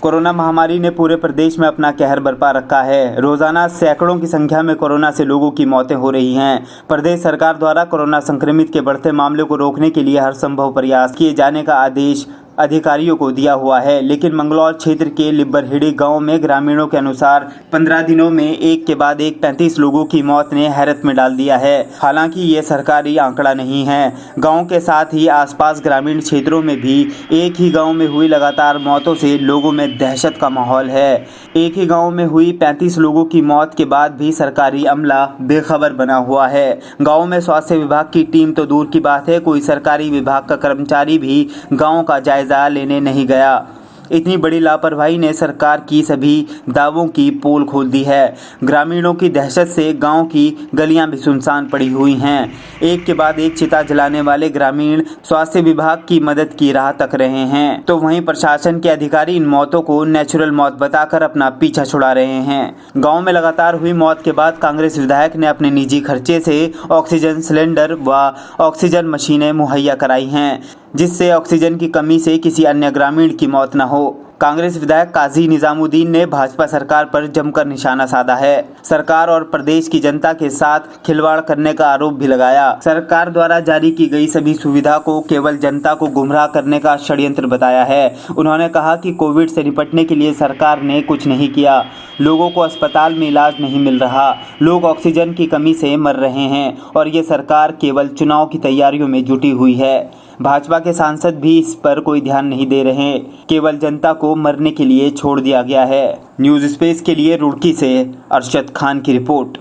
Corona महामारी ने पूरे प्रदेश में अपना कहर बरपा रखा है। रोजाना सैकड़ों की संख्या में कोरोना से लोगों की मौतें हो रही हैं। प्रदेश सरकार द्वारा कोरोना संक्रमित के बढ़ते मामले को रोकने के लिए हर संभव प्रयास किए जाने का आदेश अधिकारियों को दिया हुआ है, लेकिन मंगलौर क्षेत्र के लिब्बरहेड़ी गांव में ग्रामीणों के अनुसार 15 दिनों में एक के बाद एक 35 लोगों की मौत ने हैरत में डाल दिया है। हालांकि ये सरकारी आंकड़ा नहीं है। गांव के साथ ही आसपास ग्रामीण क्षेत्रों में भी एक ही गांव में हुई लगातार मौतों से लोगों में दहशत का माहौल है। एक ही गांव में हुई 35 लोगों की मौत के बाद भी सरकारी अमला बेखबर बना हुआ है। गांव में स्वास्थ्य विभाग की टीम तो दूर की बात है, कोई सरकारी विभाग का कर्मचारी भी गांव का जायजा लेने नहीं गया। इतनी बड़ी लापरवाही ने सरकार की सभी दावों की पोल खोल दी है। ग्रामीणों की दहशत से गांव की गलियां भी सुनसान पड़ी हुई हैं। एक के बाद एक चिता जलाने वाले ग्रामीण स्वास्थ्य विभाग की मदद की राह तक रहे हैं, तो वहीं प्रशासन के अधिकारी इन मौतों को नेचुरल मौत बताकर अपना पीछा छुड़ा रहे हैं। गांव में लगातार हुई मौत के बाद कांग्रेस विधायक ने अपने निजी खर्चे से ऑक्सीजन सिलेंडर व ऑक्सीजन मशीनें मुहैया कराई हैं, जिससे ऑक्सीजन की कमी से किसी अन्य ग्रामीण की मौत न हो। कांग्रेस विधायक काजी निजामुद्दीन ने भाजपा सरकार पर जमकर निशाना साधा है। सरकार और प्रदेश की जनता के साथ खिलवाड़ करने का आरोप भी लगाया। सरकार द्वारा जारी की गई सभी सुविधा को केवल जनता को गुमराह करने का षड्यंत्र बताया है। उन्होंने कहा कि कोविड से निपटने के लिए सरकार ने कुछ नहीं किया। लोगों को अस्पताल में इलाज नहीं मिल रहा, लोग ऑक्सीजन की कमी से मर रहे हैं और ये सरकार केवल चुनाव की तैयारियों में जुटी हुई है। भाजपा के सांसद भी इस पर कोई ध्यान नहीं दे रहे, केवल जनता को मरने के लिए छोड़ दिया गया है। न्यूज़ स्पेस के लिए रुड़की से अरशद खान की रिपोर्ट।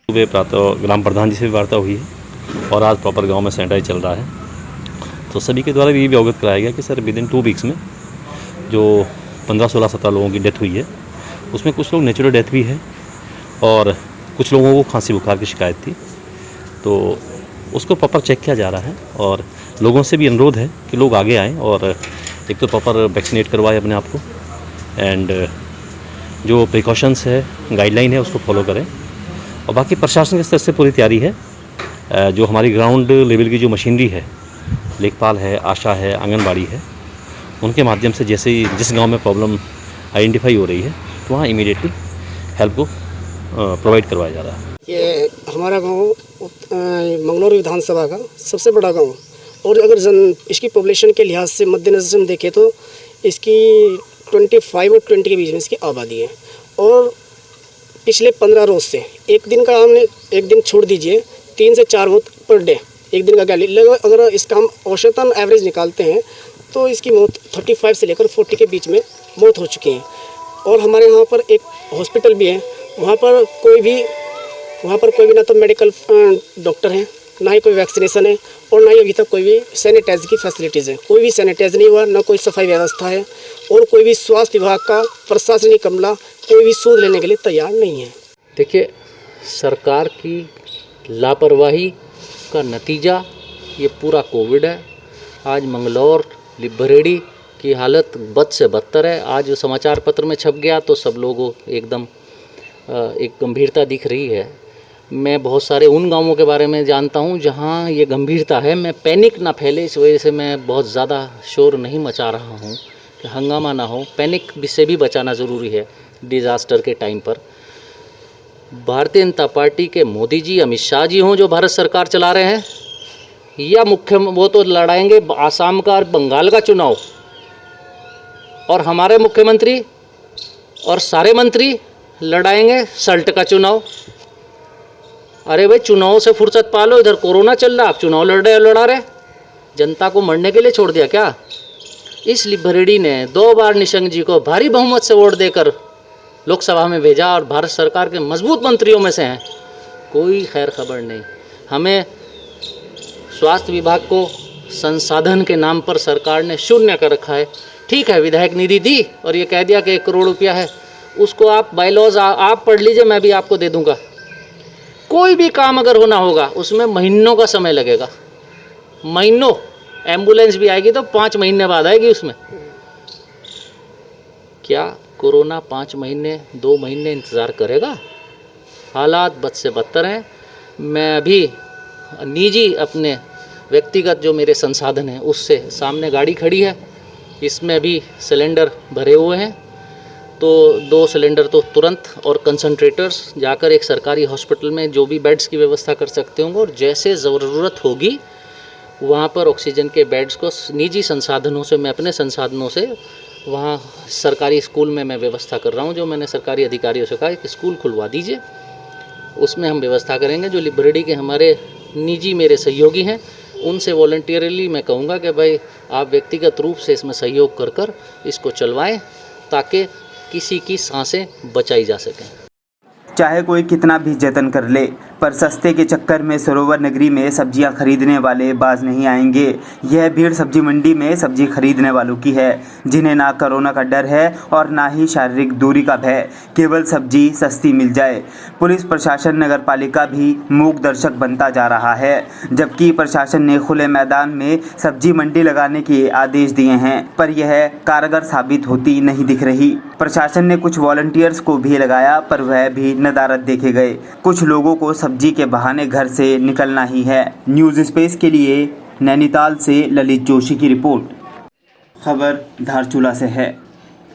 सुबह प्रातः ग्राम प्रधान जी से भी वार्ता हुई है और आज प्रॉपर गांव में सैनिटाइज चल रहा है। तो सभी के द्वारा ये भी अवगत कराया गया कि सर विद इन 2 वीक्स में जो 15, 16, 17 लोगों की डेथ हुई है, उसमें कुछ लोग नेचुरल डेथ भी है और कुछ लोगों को खांसी बुखार की शिकायत थी। तो उसको प्रॉपर चेक किया जा रहा है और लोगों से भी अनुरोध है कि लोग आगे आएँ और एक तो प्रॉपर वैक्सीनेट करवाएं अपने आप को एंड जो प्रिकॉशंस है, गाइडलाइन है, उसको फॉलो करें। और बाकी प्रशासन के स्तर से पूरी तैयारी है। जो हमारी ग्राउंड लेवल की जो मशीनरी है, लेखपाल है, आशा है, आंगनबाड़ी है, उनके माध्यम से जैसे ही जिस गांव में प्रॉब्लम आइडेंटिफाई हो रही है तो वहाँ इमीडिएटली हेल्प को प्रोवाइड करवाया जा रहा है। ये हमारा गांव मंगलौर विधानसभा का सबसे बड़ा गांव और अगर इसकी पॉपुलेशन के लिहाज से मद्देनज़र से हम देखें तो इसकी 25 और 20 के बीच में इसकी आबादी है। और पिछले 15 रोज़ से एक दिन का हमने एक दिन छोड़ दीजिए 3 से 4 मौत पर डे, एक दिन का क्या लगभग अगर इसका हम औसतन एवरेज निकालते हैं तो इसकी मौत 35 से लेकर 40 के बीच में मौत हो चुकी है। और हमारे यहाँ पर एक हॉस्पिटल भी है, वहाँ पर कोई भी ना तो मेडिकल डॉक्टर हैं, ना ही कोई वैक्सीनेशन है और ना ही अभी तक कोई भी सैनिटाइज की फैसिलिटीज़ है। कोई भी सैनिटाइज नहीं हुआ, ना कोई सफाई व्यवस्था है और कोई भी स्वास्थ्य विभाग का प्रशासनिक अमला कोई भी सूद लेने के लिए तैयार नहीं है। देखिए, सरकार की लापरवाही का नतीजा ये पूरा कोविड है। आज मंगलौर लिब्बरहेड़ी की हालत बद से बदतर है। आज समाचार पत्र में छप गया तो सब लोगों एकदम एक गंभीरता दिख रही है। मैं बहुत सारे उन गांवों के बारे में जानता हूं जहां ये गंभीरता है। मैं पैनिक ना फैले इस वजह से मैं बहुत ज़्यादा शोर नहीं मचा रहा हूं कि हंगामा ना हो। पैनिक से भी बचाना ज़रूरी है डिज़ास्टर के टाइम पर। भारतीय जनता पार्टी के मोदी जी, अमित शाह जी हों जो भारत सरकार चला रहे हैं, या वो तो लड़ाएंगे आसाम का और बंगाल का चुनाव, और हमारे मुख्यमंत्री और सारे मंत्री लड़ाएंगे सल्ट का चुनाव। अरे भाई, चुनाव से फुर्सत पालो, इधर कोरोना चल रहा, आप चुनाव लड़ा रहे। जनता को मरने के लिए छोड़ दिया क्या? इस लिब्बरहेड़ी ने 2 बार निशंक जी को भारी बहुमत से वोट देकर लोकसभा में भेजा और भारत सरकार के मजबूत मंत्रियों में से हैं। कोई खैर खबर नहीं। हमें स्वास्थ्य विभाग को संसाधन के नाम पर सरकार ने शून्य कर रखा है। ठीक है, विधायक निधि दी और ये कह दिया कि 1 करोड़ रुपया है, उसको आप बायलॉज आप पढ़ लीजिए, मैं भी आपको दे दूंगा। कोई भी काम अगर होना होगा उसमें महीनों का समय लगेगा, महीनों। एम्बुलेंस भी आएगी तो 5 महीने बाद आएगी उसमें। क्या कोरोना 5 महीने 2 महीने इंतज़ार करेगा? हालात बद से बदतर हैं। मैं अभी निजी अपने व्यक्तिगत जो मेरे संसाधन हैं उससे सामने गाड़ी खड़ी है, इसमें भी सिलेंडर भरे हुए हैं, तो 2 सिलेंडर तो तुरंत और कंसंट्रेटर्स जाकर एक सरकारी हॉस्पिटल में जो भी बेड्स की व्यवस्था कर सकते होंगे, और जैसे ज़रूरत होगी वहाँ पर ऑक्सीजन के बेड्स को निजी संसाधनों से, मैं अपने संसाधनों से वहाँ सरकारी स्कूल में मैं व्यवस्था कर रहा हूँ। जो मैंने सरकारी अधिकारियों से कहा कि स्कूल खुलवा दीजिए, उसमें हम व्यवस्था करेंगे। जो लिबरेडी के हमारे निजी मेरे सहयोगी हैं, उनसे वॉलंटियरली मैं कहूँगा कि भाई आप व्यक्तिगत रूप से इसमें सहयोग कर कर इसको चलवाएं, ताकि किसी की सांसें बचाई जा सकें। चाहे कोई कितना भी जतन कर ले, पर सस्ते के चक्कर में सरोवर नगरी में सब्जियां खरीदने वाले बाज नहीं आएंगे। यह भीड़ सब्जी मंडी में सब्जी खरीदने वालों की है, जिन्हें ना कोरोना का डर है और ना ही शारीरिक दूरी का भय, केवल सब्जी सस्ती मिल जाए। पुलिस प्रशासन, नगर पालिका भी मूक दर्शक बनता जा रहा है, जबकि प्रशासन ने खुले मैदान में सब्जी मंडी लगाने के आदेश दिए हैं, पर यह कारगर साबित होती नहीं दिख रही। प्रशासन ने कुछ वॉलंटियर्स को भी लगाया, पर वह भी नदारद देखे गए। कुछ लोगों को सब्जी के बहाने घर से निकलना ही है। न्यूज़ स्पेस के लिए नैनीताल से ललित जोशी की रिपोर्ट। खबर धारचूला से है।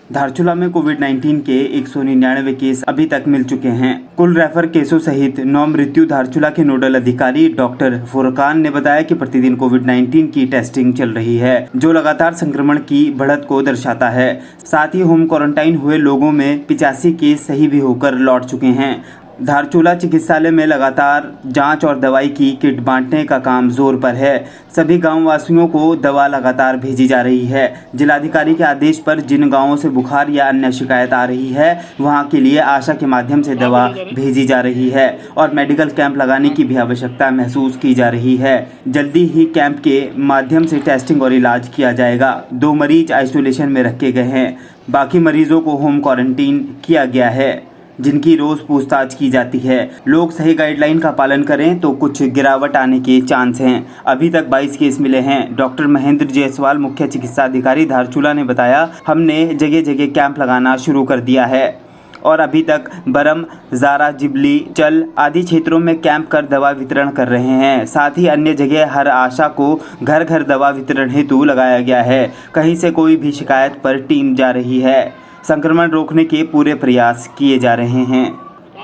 धारचूला में कोविड-19 के 199 केस अभी तक मिल चुके हैं। कुल रेफर केसों सहित 9 मृत्यु। धारचूला के नोडल अधिकारी डॉक्टर फुरकान ने बताया कि प्रतिदिन कोविड-19 की टेस्टिंग चल रही है, जो लगातार संक्रमण की बढ़त को दर्शाता है। साथ ही होम क्वारंटाइन हुए लोगों में 85 केस सही भी होकर लौट चुके हैं। धारचूला चिकित्सालय में लगातार जांच और दवाई की किट बांटने का काम जोर पर है। सभी गांव वासियों को दवा लगातार भेजी जा रही है। जिलाधिकारी के आदेश पर जिन गांवों से बुखार या अन्य शिकायत आ रही है, वहां के लिए आशा के माध्यम से दवा भेजी जा रही है और मेडिकल कैंप लगाने की भी आवश्यकता महसूस की जा रही है। जल्दी ही कैंप के माध्यम से टेस्टिंग और इलाज किया जाएगा। 2 मरीज आइसोलेशन में रखे गए हैं, बाकी मरीजों को होम क्वारंटीन किया गया है, जिनकी रोज पूछताछ की जाती है। लोग सही गाइडलाइन का पालन करें तो कुछ गिरावट आने के चांस हैं। अभी तक 22 केस मिले हैं। डॉक्टर महेंद्र जायसवाल, मुख्य चिकित्सा अधिकारी धारचूला ने बताया, हमने जगह जगह कैंप लगाना शुरू कर दिया है और अभी तक बरम, जारा, जिबली, चल आदि क्षेत्रों में कैंप कर दवा वितरण कर रहे हैं। साथ ही अन्य जगह हर आशा को घर घर दवा वितरण हेतु लगाया गया है। कहीं से कोई भी शिकायत पर टीम जा रही है। संक्रमण रोकने के पूरे प्रयास किए जा रहे हैं।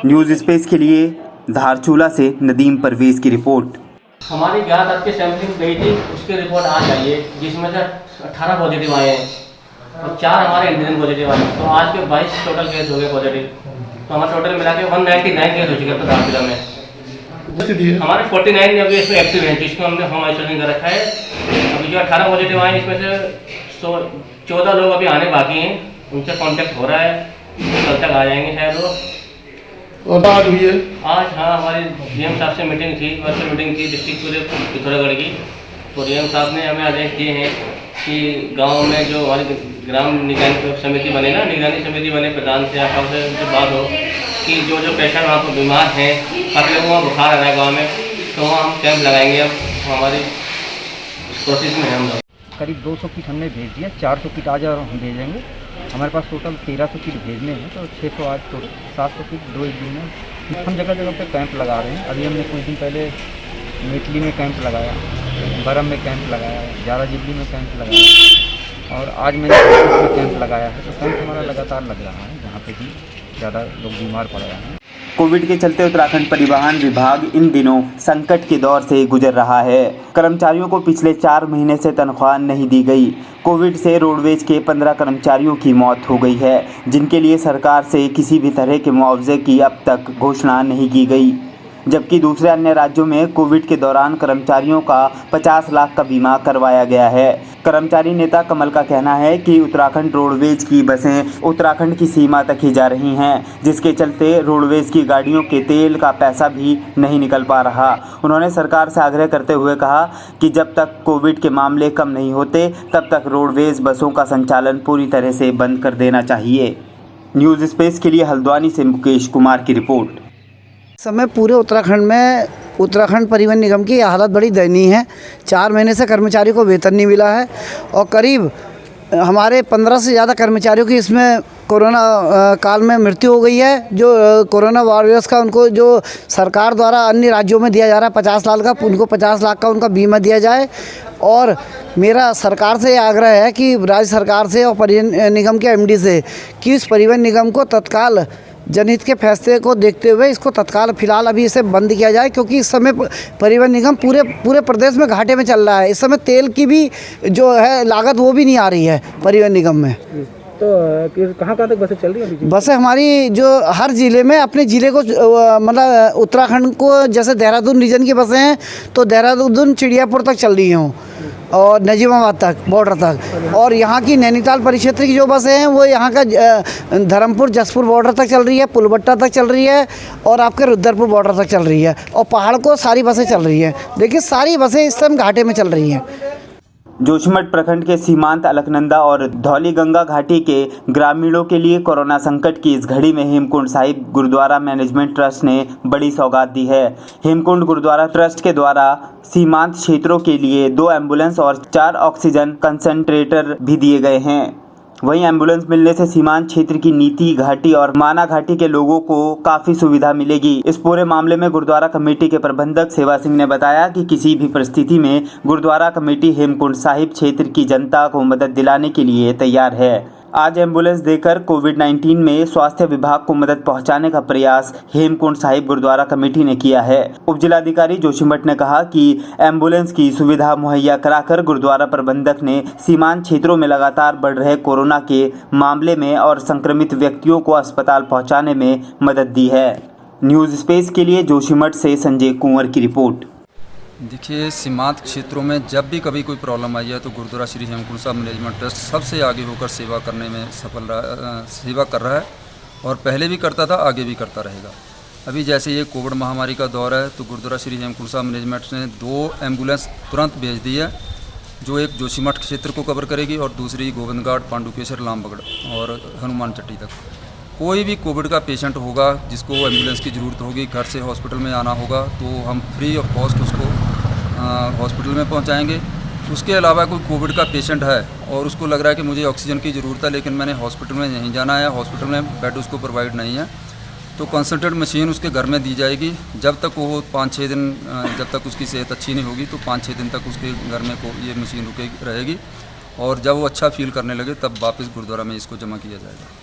न्यूज़ स्पेस के लिए धारचूला से नदीम परवेज की रिपोर्ट। हमारी 11 तारीख की सैंपलिंग गई थी, उसकी रिपोर्ट आज आई है, जिसमें से 18 पॉजिटिव आए हैं और 4 हमारे इंडियन पॉजिटिव आए हैं। तो आज के 22 टोटल केस हो गए पॉजिटिव। तो हमारा टोटल मिला के 199 केस हो चुके हैं धारचूला में। हमारे 49 अभी इसमें एक्टिव हैं, जिसको हमने होम आइसोलेशन कर रखा है। अभी जो 18 पॉजिटिव आए, इसमें से 14 लोग अभी आने बाकी हैं, उनसे कांटेक्ट हो रहा है, कल तक आ जाएंगे शायद वो। और बात हुई है आज, हाँ, हमारी डीएम साहब से मीटिंग थी, वर्चुअल मीटिंग थी डिस्ट्रिक्ट पूरे पिथौरागढ़ की। तो डीएम साहब ने हमें आदेश दिए हैं कि गांव में जो हमारी ग्राम निगरानी समिति बने ना, निगरानी समिति बने, प्रधान से आप से उनसे बात हो कि जो जो पेशेंट वहाँ पर बीमार हैं, अगले वहाँ बुखार आ रहा है गाँव में, तो वहाँ हम कैंप लगाएंगे। अब हमारी कोशिश में हम करीब 200 किट हमने भेज दिया, 400 किट आज और हम भेजेंगे। हमारे पास टोटल 1300 किट भेजने हैं, तो 600 आज, तो 700 किट 2 एक दिन में। हम जगह जगह पे कैंप लगा रहे हैं। अभी हमने कुछ दिन पहले मेटली में कैंप लगाया, बरम में कैंप लगाया, जारा जिबली में कैंप लगाया और आज मैंने कैंप लगाया है। तो कैंप हमारा लगातार लग रहा है, जहाँ पे भी ज़्यादा लोग बीमार पड़ रहे हैं। कोविड के चलते उत्तराखंड परिवहन विभाग इन दिनों संकट के दौर से गुजर रहा है। कर्मचारियों को पिछले 4 महीने से तनख्वाह नहीं दी गई। कोविड से रोडवेज के 15 कर्मचारियों की मौत हो गई है, जिनके लिए सरकार से किसी भी तरह के मुआवजे की अब तक घोषणा नहीं की गई। जबकि दूसरे अन्य राज्यों में कोविड के दौरान कर्मचारियों का 50 लाख का बीमा करवाया गया है। कर्मचारी नेता कमल का कहना है कि उत्तराखंड रोडवेज की बसें उत्तराखंड की सीमा तक ही जा रही हैं, जिसके चलते रोडवेज की गाड़ियों के तेल का पैसा भी नहीं निकल पा रहा। उन्होंने सरकार से आग्रह करते हुए कहा कि जब तक कोविड के मामले कम नहीं होते, तब तक रोडवेज बसों का संचालन पूरी तरह से बंद कर देना चाहिए। न्यूज़ स्पेस के लिए हल्द्वानी से मुकेश कुमार की रिपोर्ट। समय पूरे उत्तराखंड में उत्तराखंड परिवहन निगम की हालत बड़ी दयनीय है। 4 महीने से कर्मचारी को वेतन नहीं मिला है और करीब हमारे 15 से ज़्यादा कर्मचारियों की इसमें कोरोना काल में मृत्यु हो गई है। जो कोरोना वॉरियर्स का उनको जो सरकार द्वारा अन्य राज्यों में दिया जा रहा है 50 लाख का, उनको 50 लाख का उनका बीमा दिया जाए। और मेरा सरकार से आग्रह है कि राज्य सरकार से और परिवहन निगम के एमडी से कि इस परिवहन निगम को तत्काल जनहित के फैसले को देखते हुए इसको तत्काल फ़िलहाल अभी इसे बंद किया जाए, क्योंकि इस समय परिवहन निगम पूरे प्रदेश में घाटे में चल रहा है। इस समय तेल की भी जो है लागत वो भी नहीं आ रही है परिवहन निगम में। तो कहाँ तक बसें चल रही हैं? बसें हमारी जो हर ज़िले में अपने ज़िले को मतलब उत्तराखंड को जैसे देहरादून रीजन की बसें हैं तो देहरादून चिड़ियापुर तक चल रही हैं और नजीमाबाद तक बॉर्डर तक, और यहाँ की नैनीताल परिक्षेत्र की जो बसें हैं वो यहाँ का धर्मपुर जसपुर बॉर्डर तक चल रही है, पुलबट्टा तक चल रही है और आपके रुद्रपुर बॉर्डर तक चल रही है, और पहाड़ को सारी बसें चल रही हैं। देखिए सारी बसें इस समय घाटे में चल रही हैं। जोशीमठ प्रखंड के सीमांत अलकनंदा और धौलीगंगा घाटी के ग्रामीणों के लिए कोरोना संकट की इस घड़ी में हेमकुंड साहिब गुरुद्वारा मैनेजमेंट ट्रस्ट ने बड़ी सौगात दी है। हेमकुंड गुरुद्वारा ट्रस्ट के द्वारा सीमांत क्षेत्रों के लिए 2 एम्बुलेंस और 4 ऑक्सीजन कंसंट्रेटर भी दिए गए हैं। वहीं एम्बुलेंस मिलने से सीमांत क्षेत्र की नीति घाटी और माना घाटी के लोगों को काफी सुविधा मिलेगी। इस पूरे मामले में गुरुद्वारा कमेटी के प्रबंधक सेवा सिंह ने बताया कि किसी भी परिस्थिति में गुरुद्वारा कमेटी हेमकुंड साहिब क्षेत्र की जनता को मदद दिलाने के लिए तैयार है। आज एम्बुलेंस देकर कोविड-19 में स्वास्थ्य विभाग को मदद पहुंचाने का प्रयास हेमकुंड साहिब गुरुद्वारा कमेटी ने किया है। उपजिलाधिकारी जोशीमठ ने कहा कि एम्बुलेंस की सुविधा मुहैया कराकर गुरुद्वारा प्रबंधक ने सीमांत क्षेत्रों में लगातार बढ़ रहे कोरोना के मामले में और संक्रमित व्यक्तियों को अस्पताल पहुंचाने में मदद दी है। न्यूज़ स्पेस के लिए जोशीमठ से संजय कुंवर की रिपोर्ट। देखिए, सीमांत क्षेत्रों में जब भी कभी कोई प्रॉब्लम आई है तो गुरुद्वारा श्री हेमकुंड साहिब मैनेजमेंट ट्रस्ट सबसे आगे होकर सेवा करने में सेवा कर रहा है और पहले भी करता था, आगे भी करता रहेगा। अभी जैसे ये कोविड महामारी का दौर है तो गुरुद्वारा श्री हेमकुंड साहिब मैनेजमेंट ने 2 एम्बुलेंस तुरंत भेज दी है, जो एक जोशीमठ क्षेत्र को कवर करेगी और दूसरी गोविंदघाट, पांडुकेश्वर, लामबगड़ और हनुमान चट्टी तक। कोई भी कोविड का पेशेंट होगा जिसको एम्बुलेंस की ज़रूरत होगी, घर से हॉस्पिटल में आना होगा, तो हम फ्री ऑफ कॉस्ट उसको हॉस्पिटल में पहुंचाएंगे। उसके अलावा कोई कोविड का पेशेंट है और उसको लग रहा है कि मुझे ऑक्सीजन की ज़रूरत है लेकिन मैंने हॉस्पिटल में नहीं जाना है, हॉस्पिटल में बेड उसको प्रोवाइड नहीं है, तो कंसंट्रेट मशीन उसके घर में दी जाएगी। जब तक वो 5-6 दिन जब तक उसकी सेहत अच्छी नहीं होगी तो 5-6 दिन तक उसके घर में ये मशीन रहेगी और जब वो अच्छा फील करने लगे तब वापस गुरुद्वारा में इसको जमा किया जाएगा।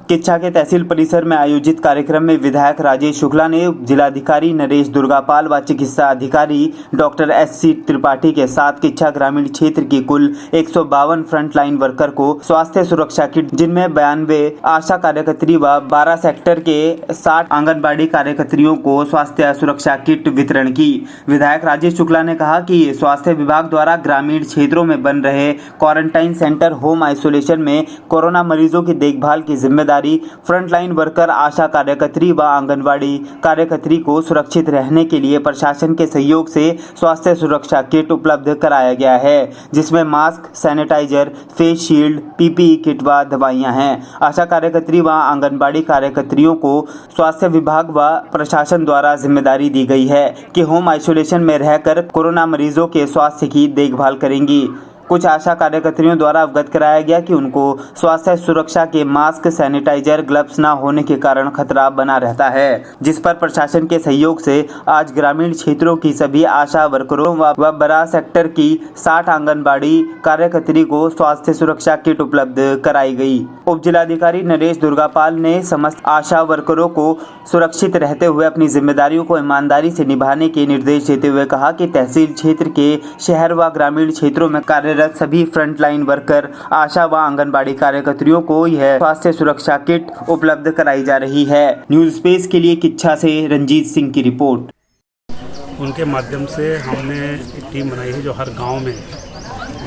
किच्छा के तहसील परिसर में आयोजित कार्यक्रम में विधायक राजेश शुक्ला ने जिलाधिकारी नरेश दुर्गापाल व चिकित्सा अधिकारी डॉक्टर SC त्रिपाठी के साथ किच्छा ग्रामीण क्षेत्र की कुल 152 फ्रंटलाइन वर्कर को स्वास्थ्य सुरक्षा किट, जिनमें 92 आशा कार्यकर्त्री व 12 सेक्टर के 60 आंगनबाड़ी कार्यकर्तियों को स्वास्थ्य सुरक्षा किट वितरण की। विधायक राजेश शुक्ला ने कहा कि स्वास्थ्य विभाग द्वारा ग्रामीण क्षेत्रों में बन रहे क्वारंटाइन सेंटर, होम आइसोलेशन में कोरोना मरीजों की देखभाल की जिम्मेदारी फ्रंटलाइन वर्कर, आशा कार्यकर्त्री व आंगनवाड़ी कार्यकर्त्री को सुरक्षित रहने के लिए प्रशासन के सहयोग से स्वास्थ्य सुरक्षा किट उपलब्ध कराया गया है, जिसमें mask, sanitiser, face shield, PPE kit व दवाइयां हैं। आशा कार्यकर्त्री व आंगनबाड़ी कार्यकर्तियों को स्वास्थ्य विभाग व प्रशासन द्वारा जिम्मेदारी दी गई है कि होम आइसोलेशन में रहकर कोरोना मरीजों के स्वास्थ्य की देखभाल करेंगी। कुछ आशा कार्यकर्तियों द्वारा अवगत कराया गया कि उनको स्वास्थ्य सुरक्षा के मास्क, सैनिटाइजर, ग्लव्स न होने के कारण खतरा बना रहता है, जिस पर प्रशासन के सहयोग से आज ग्रामीण क्षेत्रों की सभी आशा वर्करों व बरा सेक्टर की 60 आंगनबाड़ी कार्यकर्त्री को स्वास्थ्य सुरक्षा किट उपलब्ध कराई गई। उप जिलाधिकारी नरेश दुर्गापाल ने समस्त आशा वर्करों को सुरक्षित रहते हुए अपनी जिम्मेदारियों को ईमानदारी से निभाने के निर्देश देते हुए कहा कि तहसील क्षेत्र के शहर व ग्रामीण क्षेत्रों में कार्यरत सभी फ्रंटलाइन वर्कर, आशा व आंगनबाड़ी कार्यकर्तियों को यह स्वास्थ्य सुरक्षा किट उपलब्ध कराई जा रही है। न्यूज़ स्पेस के लिए किच्छा से रंजीत सिंह की रिपोर्ट। उनके माध्यम से हमने एक टीम बनाई है जो हर गांव में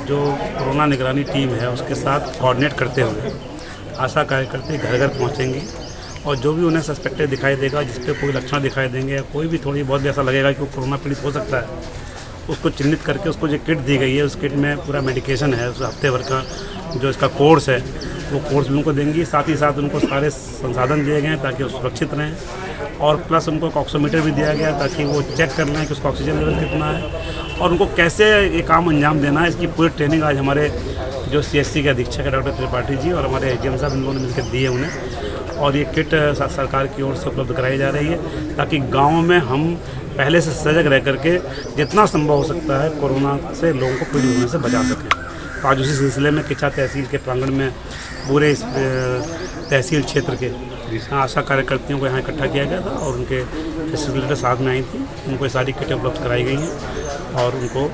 जो कोरोना निगरानी टीम है उसके साथ कोऑर्डिनेट करते हुए आशा कार्यकर्ती घर घर पहुंचेंगी और जो भी उन्हें सस्पेक्टेड दिखाई देगा, जिस पे कोई लक्षण दिखाई देंगे या कोई भी थोड़ी बहुत भी ऐसा लगेगा कि वो कोरोना पीड़ित हो सकता है, उसको चिन्हित करके उसको जो किट दी गई है उस किट में पूरा मेडिकेशन है, उस हफ्ते भर का जो इसका कोर्स है वो कोर्स उनको देंगी। साथ ही साथ उनको सारे संसाधन दिए गए हैं ताकि वो सुरक्षित रहें और प्लस उनको एक ऑक्सीमीटर भी दिया गया ताकि वो चेक कर लें कि उसका ऑक्सीजन लेवल कितना है और उनको कैसे ये काम अंजाम देना है, इसकी पूरी ट्रेनिंग आज हमारे जो CSC के अधीक्षक है डॉक्टर त्रिपाठी जी और हमारे AGM साहब, इन लोगों ने मिलकर दिए उन्हें, और ये किट सरकार की ओर से उपलब्ध कराई जा रही है ताकि गाँव में हम पहले से सजग रह करके जितना संभव हो सकता है कोरोना से लोगों को पीड़ित होने से बचा सकें। तो आज उसी सिलसिले में किच्छा तहसील के प्रांगण में पूरे इस तहसील क्षेत्र के आशा कार्यकर्तियों को यहाँ इकट्ठा किया गया था और उनके फैसिलिटेटर साथ में आई थी। उनको सारी किटें उपलब्ध कराई गई हैं और उनको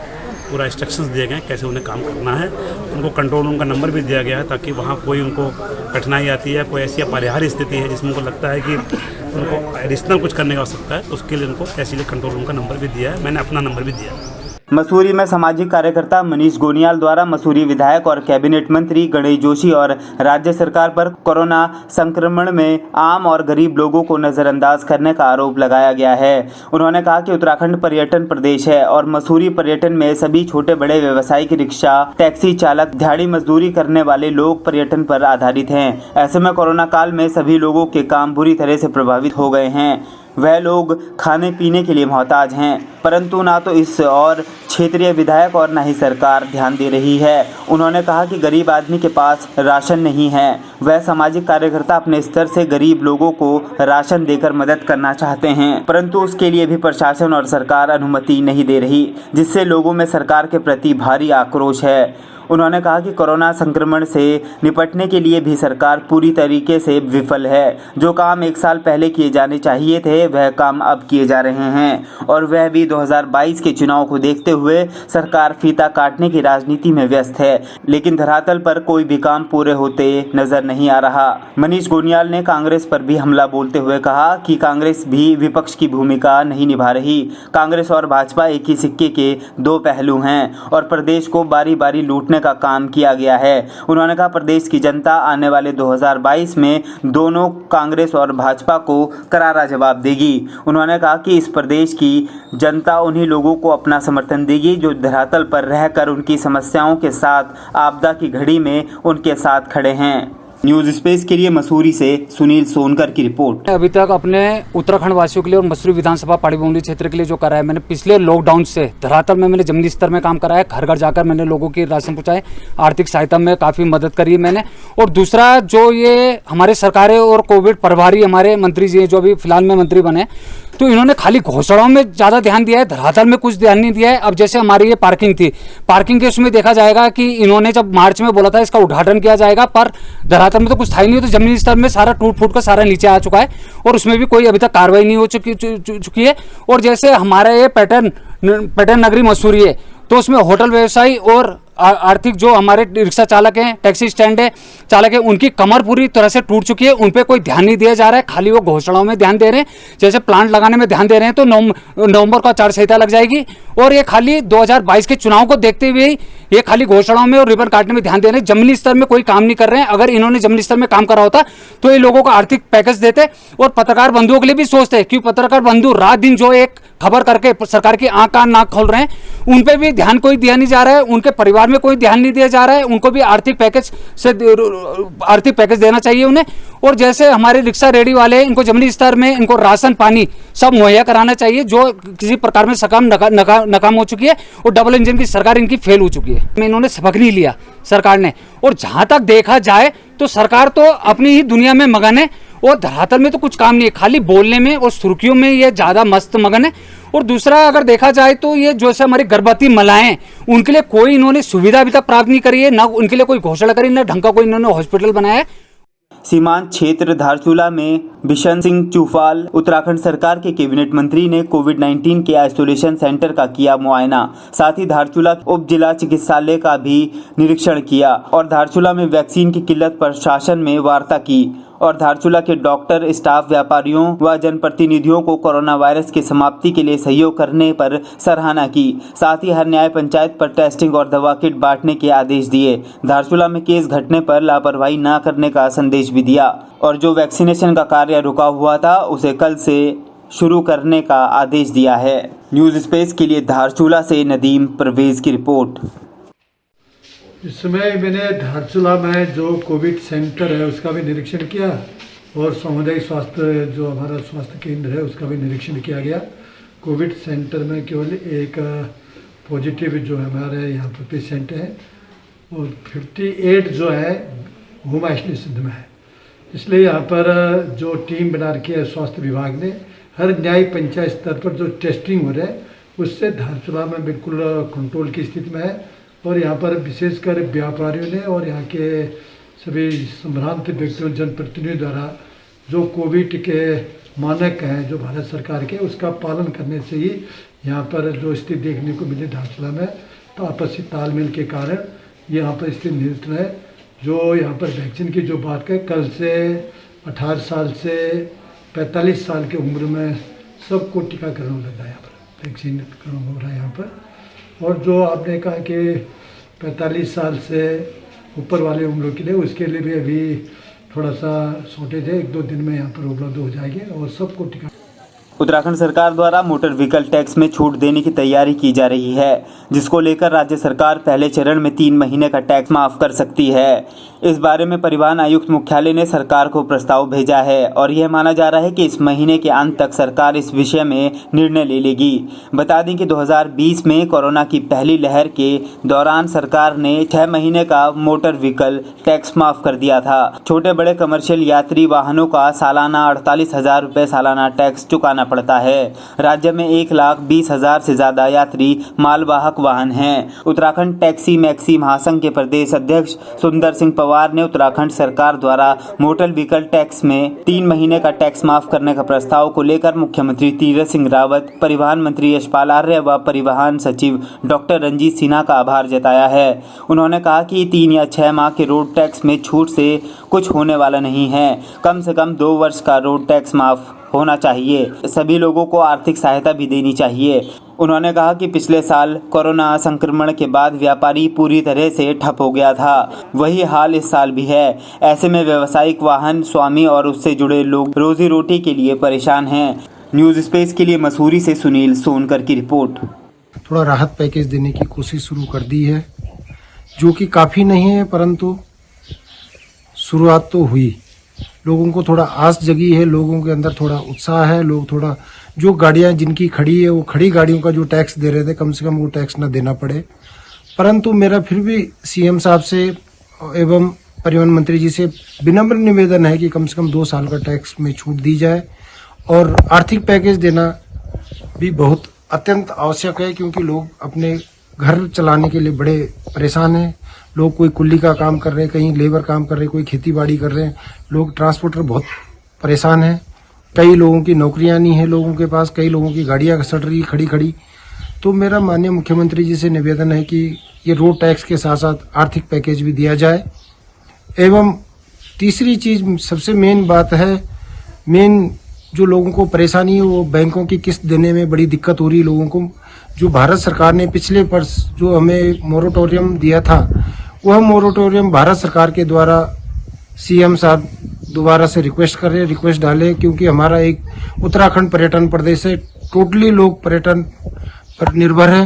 पूरा इंस्ट्रक्शंस दिए गए हैं कैसे उन्हें काम करना है। उनको कंट्रोल रूम का नंबर भी दिया गया है ताकि वहाँ कोई उनको कठिनाई आती है, कोई ऐसी अपरिहार्य स्थिति है जिसमें उनको लगता है कि उनको एडिशनल कुछ करने की आवश्यकता है, तो उसके लिए उनको तहसील कंट्रोल रूम का नंबर भी दिया है। मैंने अपना नंबर भी दिया है। मसूरी में सामाजिक कार्यकर्ता मनीष गोनियाल द्वारा मसूरी विधायक और कैबिनेट मंत्री गणेश जोशी और राज्य सरकार पर कोरोना संक्रमण में आम और गरीब लोगों को नजरअंदाज करने का आरोप लगाया गया है। उन्होंने कहा कि उत्तराखंड पर्यटन प्रदेश है और मसूरी पर्यटन में सभी छोटे बड़े व्यवसायिक रिक्शा, टैक्सी चालक, दिहाड़ी मजदूरी करने वाले लोग पर्यटन पर आधारित हैं। ऐसे में कोरोना काल में सभी लोगों के काम बुरी तरह से प्रभावित हो गए हैं। वह लोग खाने पीने के लिए मोहताज हैं, परंतु ना तो इस और क्षेत्रीय विधायक और न ही सरकार ध्यान दे रही है। उन्होंने कहा कि गरीब आदमी के पास राशन नहीं है। वह सामाजिक कार्यकर्ता अपने स्तर से गरीब लोगों को राशन देकर मदद करना चाहते हैं, परंतु उसके लिए भी प्रशासन और सरकार अनुमति नहीं दे रही, जिससे लोगों में सरकार के प्रति भारी आक्रोश है। उन्होंने कहा कि कोरोना संक्रमण से निपटने के लिए भी सरकार पूरी तरीके से विफल है। जो काम 1 साल पहले किए जाने चाहिए थे वह काम अब किए जा रहे हैं और वह भी 2022 के चुनाव को देखते हुए सरकार फीता काटने की राजनीति में व्यस्त है, लेकिन धरातल पर कोई भी काम पूरे होते नजर नहीं आ रहा। मनीष गोनियाल ने कांग्रेस पर भी हमला बोलते हुए कहा कि कांग्रेस भी विपक्ष की भूमिका नहीं निभा रही। कांग्रेस और भाजपा एक ही सिक्के के दो पहलू हैं और प्रदेश को बारी बारी लूटने का काम किया गया है। उन्होंने कहा प्रदेश की जनता आने वाले 2022 में दोनों कांग्रेस और भाजपा को करारा जवाब देगी। उन्होंने कहा कि इस प्रदेश की जनता उन्हीं लोगों को अपना समर्थन देगी जो धरातल पर रहकर उनकी समस्याओं के साथ आपदा की घड़ी में उनके साथ खड़े हैं। न्यूज़ स्पेस के लिए मसूरी से सुनील सोनकर की रिपोर्ट। अभी तक अपने उत्तराखंड वासियों के लिए और मसूरी विधानसभा पाड़ी बोमली क्षेत्र के लिए जो करा है, मैंने पिछले लॉकडाउन से धरातल में मैंने जमीनी स्तर में काम करा है। घर घर जाकर मैंने लोगों की राशन पहुँचाए, आर्थिक सहायता में काफ़ी मदद करी है मैंने। और दूसरा जो ये हमारे सरकारें और कोविड प्रभारी हमारे मंत्री जी जो अभी फिलहाल में मंत्री बने, तो इन्होंने खाली घोषणाओं में ज़्यादा ध्यान दिया है, धरातल में कुछ ध्यान नहीं दिया है। अब जैसे हमारी ये पार्किंग थी, पार्किंग के उसमें देखा जाएगा कि इन्होंने जब मार्च में बोला था इसका उद्घाटन किया जाएगा, पर धरातल में तो कुछ था ही नहीं। तो जमीनी स्तर में सारा टूट फूट कर सारा नीचे आ चुका है और उसमें भी कोई अभी तक कार्रवाई नहीं हो चुकी है। और जैसे हमारा ये पैटर्न नगरी मसूरी है, तो उसमें होटल व्यवसायी और आर्थिक जो हमारे रिक्शा चालक हैं, टैक्सी स्टैंड है चालक है, उनकी कमर पूरी तरह से टूट चुकी है। उन पे कोई ध्यान नहीं दिया जा रहा है, खाली वो घोषणाओं में ध्यान दे रहे हैं। जैसे प्लांट लगाने में ध्यान दे रहे हैं तो नवंबर को आचार संहिता लग जाएगी और ये खाली 2022 के चुनाव को देखते हुए ये खाली घोषणाओं में और रिबन काटने में ध्यान दे रहे हैं। जमीनी स्तर में कोई काम नहीं कर रहे हैं। अगर इन्होंने जमीनी स्तर में काम करा होता तो ये लोगों को आर्थिक पैकेज देते और पत्रकार बंधुओं के लिए भी सोचते, क्योंकि पत्रकार बंधु रात दिन जो एक खबर करके सरकार की आंख कान नाक खोल रहे हैं, उन पे भी ध्यान कोई दिया नहीं जा रहा है। उनके परिवार में कोई ध्यान नहीं दिया जा रहा है। उनको भी आर्थिक पैकेज देना चाहिए उन्हें। और जैसे हमारे रिक्शा रेडी वाले हैं, इनको जमीनी स्तर में इनको राशन पानी सब मुहैया कराना चाहिए, जो किसी प्रकार में नाकाम हो चुकी है और डबल इंजन की सरकार इनकी फेल हो चुकी है। इन्होंने सबक नहीं लिया सरकार ने। और जहां तक देखा जाए तो सरकार तो अपनी ही दुनिया में मगन है और धरातल में तो कुछ काम नहीं है, खाली बोलने में और सुर्खियों में ये ज़्यादा मस्त मगन है। और दूसरा अगर देखा जाए तो ये जो से हमारी गर्भवती महिलाएं, उनके लिए कोई इन्होंने सुविधा अभी तक प्राप्त नहीं करी है, ना उनके लिए कोई घोषणा करी, ना ढंग का कोई इन्होंने हॉस्पिटल बनाया है। सीमांत क्षेत्र धारचूला में बिशन सिंह चूफाल उत्तराखंड सरकार के कैबिनेट मंत्री ने कोविड-19 के आइसोलेशन सेंटर का किया मुआयना। साथ ही धारचूला उप जिला चिकित्सालय का भी निरीक्षण किया और धारचूला में वैक्सीन की किल्लत पर शासन में वार्ता की और धारचूला के डॉक्टर, स्टाफ, व्यापारियों व जनप्रतिनिधियों को कोरोना वायरस की समाप्ति के लिए सहयोग करने पर सराहना की। साथ ही हर न्याय पंचायत पर टेस्टिंग और दवा किट बांटने के आदेश दिए। धारचूला में केस घटने पर लापरवाही न करने का संदेश भी दिया और जो वैक्सीनेशन का कार्य रुका हुआ था उसे कल से शुरू करने का आदेश दिया है। न्यूज़ स्पेस के लिए धारचूला से नदीम परवेज की रिपोर्ट। इस समय मैंने धारचूला में जो कोविड सेंटर है उसका भी निरीक्षण किया और सामुदायिक स्वास्थ्य जो हमारा स्वास्थ्य केंद्र है उसका भी निरीक्षण किया गया। कोविड सेंटर में केवल एक पॉजिटिव जो हमारे यहाँ पर पेशेंट है और 58 जो है होम आइसोलेशन में है। इसलिए यहाँ पर जो टीम बना रखी है स्वास्थ्य विभाग ने, हर न्याय पंचायत स्तर पर जो टेस्टिंग हो रहा है उससे धारचूला में बिल्कुल कंट्रोल की स्थिति में है। और यहाँ पर विशेषकर व्यापारियों ने और यहाँ के सभी संभ्रांत व्यक्तियों जनप्रतिनिधियों द्वारा जो कोविड के मानक हैं जो भारत सरकार के, उसका पालन करने से ही यहाँ पर जो स्थिति देखने को मिली धारचूला में, तो आपसी तालमेल के कारण यहाँ पर स्थिति नियंत्रण है। जो यहाँ पर वैक्सीन की जो बात करें, कल से 18 साल से 45 साल की उम्र में सबको टीकाकरण हो रहा है, यहाँ पर वैक्सीन हो रहा है यहाँ पर। और जो आपने कहा कि 45 साल से ऊपर वाले उम्रों के लिए, उसके लिए भी अभी थोड़ा सा शॉर्टेज है, 1-2 दिन में यहाँ पर उपलब्ध हो जाएगी और सबको टीका। उत्तराखंड सरकार द्वारा मोटर व्हीकल टैक्स में छूट देने की तैयारी की जा रही है, जिसको लेकर राज्य सरकार पहले चरण में 3 महीने का टैक्स माफ कर सकती है। इस बारे में परिवहन आयुक्त मुख्यालय ने सरकार को प्रस्ताव भेजा है और यह माना जा रहा है कि इस महीने के अंत तक सरकार इस विषय में निर्णय ले लेगी। बता दें कि 2020 में कोरोना की पहली लहर के दौरान सरकार ने 6 महीने का मोटर व्हीकल टैक्स माफ कर दिया था। छोटे बड़े कमर्शियल यात्री वाहनों का सालाना 48,000 रुपये सालाना टैक्स चुकाना पड़ता है। राज्य में 1,20,000 से ज्यादा यात्री मालवाहक वाहन हैं। उत्तराखंड टैक्सी मैक्सी महासंघ के प्रदेश अध्यक्ष सुंदर सिंह पवार ने उत्तराखंड सरकार द्वारा मोटर व्हीकल टैक्स में 3 महीने का टैक्स माफ करने का प्रस्ताव को लेकर मुख्यमंत्री तीरथ सिंह रावत, परिवहन मंत्री यशपाल आर्य व परिवहन सचिव डॉक्टर रंजीत सिन्हा का आभार जताया है। उन्होंने कहा कि 3 या 6 माह के रोड टैक्स में छूट से कुछ होने वाला नहीं है, कम से कम 2 वर्ष का रोड टैक्स माफ होना चाहिए। सभी लोगों को आर्थिक सहायता भी देनी चाहिए। उन्होंने कहा कि पिछले साल कोरोना संक्रमण के बाद व्यापारी पूरी तरह से ठप हो गया था, वही हाल इस साल भी है। ऐसे में व्यावसायिक वाहन स्वामी और उससे जुड़े लोग रोजी रोटी के लिए परेशान हैं। न्यूज़ स्पेस के लिए मसूरी से सुनील सोनकर की रिपोर्ट। थोड़ा राहत पैकेज देने की कोशिश शुरू कर दी है, जो कि काफ़ी नहीं है, परंतु शुरुआत तो हुई। लोगों को थोड़ा आस जगी है, लोगों के अंदर थोड़ा उत्साह है। लोग थोड़ा, जो गाड़ियां जिनकी खड़ी है, वो खड़ी गाड़ियों का जो टैक्स दे रहे थे, कम से कम वो टैक्स न देना पड़े। परंतु मेरा फिर भी सीएम साहब से एवं परिवहन मंत्री जी से विनम्र निवेदन है कि कम से कम 2 साल का टैक्स में छूट दी जाए। और आर्थिक पैकेज देना भी बहुत अत्यंत आवश्यक है, क्योंकि लोग अपने घर चलाने के लिए बड़े परेशान हैं। लोग कोई कुल्ली का काम कर रहे हैं, कहीं लेबर काम कर रहे हैं, कोई खेती बाड़ी कर रहे हैं। लोग ट्रांसपोर्टर बहुत परेशान हैं। कई लोगों की नौकरियां नहीं है लोगों के पास, कई लोगों की गाड़ियां सड़ रही खड़ी खड़ी। तो मेरा माननीय मुख्यमंत्री जी से निवेदन है कि ये रोड टैक्स के साथ साथ आर्थिक पैकेज भी दिया जाए। एवं तीसरी चीज, सबसे मेन बात है, मेन जो लोगों को परेशानी है, वो बैंकों की किस्त देने में बड़ी दिक्कत हो रही है लोगों को। जो भारत सरकार ने पिछले वर्ष जो हमें मोरेटोरियम दिया था, वह मोरेटोरियम भारत सरकार के द्वारा सीएम साहब दोबारा से रिक्वेस्ट डालें, क्योंकि हमारा एक उत्तराखंड पर्यटन प्रदेश है, टोटली लोग पर्यटन पर निर्भर है।